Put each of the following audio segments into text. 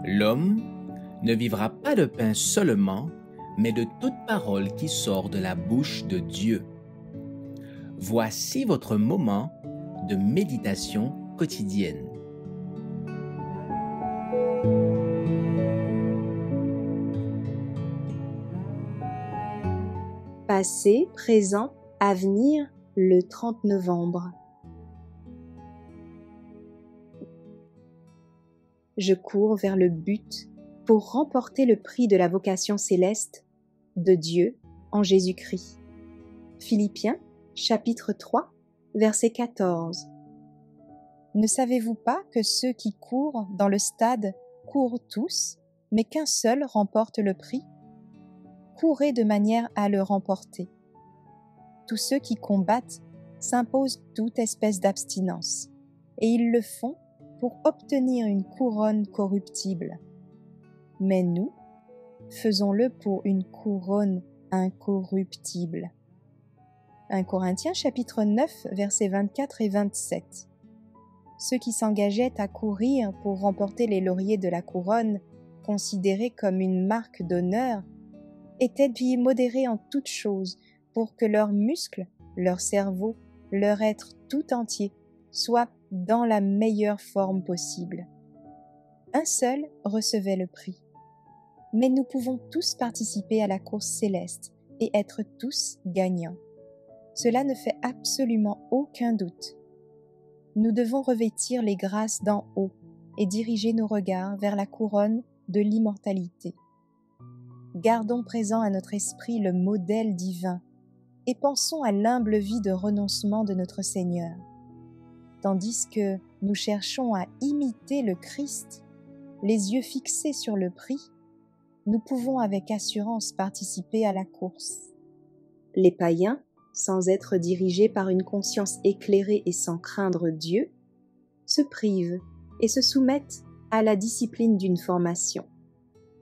L'homme ne vivra pas de pain seulement, mais de toute parole qui sort de la bouche de Dieu. Voici votre moment de méditation quotidienne. Passé, présent, avenir, le 30 novembre. Je cours vers le but pour remporter le prix de la vocation céleste de Dieu en Jésus-Christ. Philippiens, chapitre 3, verset 14. Ne savez-vous pas que ceux qui courent dans le stade courent tous, mais qu'un seul remporte le prix? Courez de manière à le remporter. Tous ceux qui combattent s'imposent toute espèce d'abstinence, et ils le font pour obtenir une couronne corruptible. Mais nous, faisons-le pour une couronne incorruptible. 1 Corinthiens chapitre 9, versets 24 et 27. Ceux qui s'engageaient à courir pour remporter les lauriers de la couronne, considérés comme une marque d'honneur, étaient bien modérés en toutes choses pour que leurs muscles, leur cerveau, leur être tout entier soient dans la meilleure forme possible. Un seul recevait le prix. Mais nous pouvons tous participer à la course céleste et être tous gagnants. Cela ne fait absolument aucun doute. Nous devons revêtir les grâces d'en haut et diriger nos regards vers la couronne de l'immortalité. Gardons présent à notre esprit le modèle divin et pensons à l'humble vie de renoncement de notre Seigneur. Tandis que nous cherchons à imiter le Christ, les yeux fixés sur le prix, nous pouvons avec assurance participer à la course. Les païens, sans être dirigés par une conscience éclairée et sans craindre Dieu, se privent et se soumettent à la discipline d'une formation,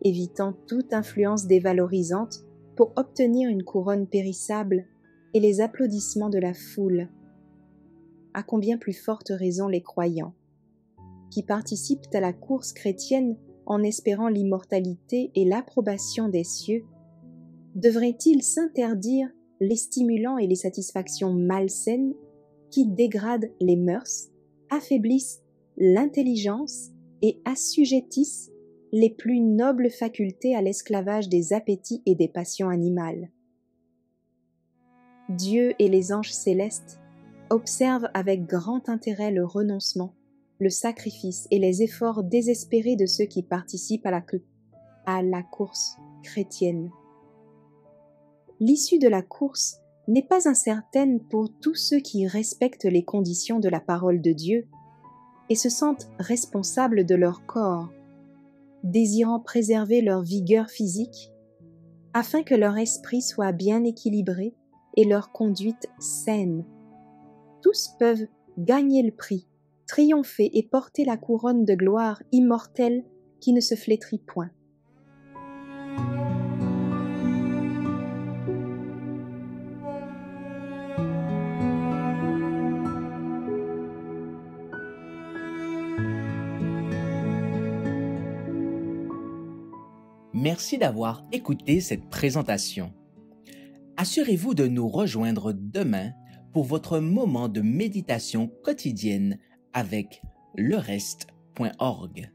évitant toute influence dévalorisante pour obtenir une couronne périssable et les applaudissements de la foule. À combien plus forte raison les croyants, qui participent à la course chrétienne en espérant l'immortalité et l'approbation des cieux, devraient-ils s'interdire les stimulants et les satisfactions malsaines qui dégradent les mœurs, affaiblissent l'intelligence et assujettissent les plus nobles facultés à l'esclavage des appétits et des passions animales? Dieu et les anges célestes observent avec grand intérêt le renoncement, le sacrifice et les efforts désespérés de ceux qui participent à la course chrétienne. L'issue de la course n'est pas incertaine pour tous ceux qui respectent les conditions de la parole de Dieu et se sentent responsables de leur corps, désirant préserver leur vigueur physique, afin que leur esprit soit bien équilibré et leur conduite saine. Tous peuvent gagner le prix, triompher et porter la couronne de gloire immortelle qui ne se flétrit point. Merci d'avoir écouté cette présentation. Assurez-vous de nous rejoindre demain pour votre moment de méditation quotidienne avec lereste.org.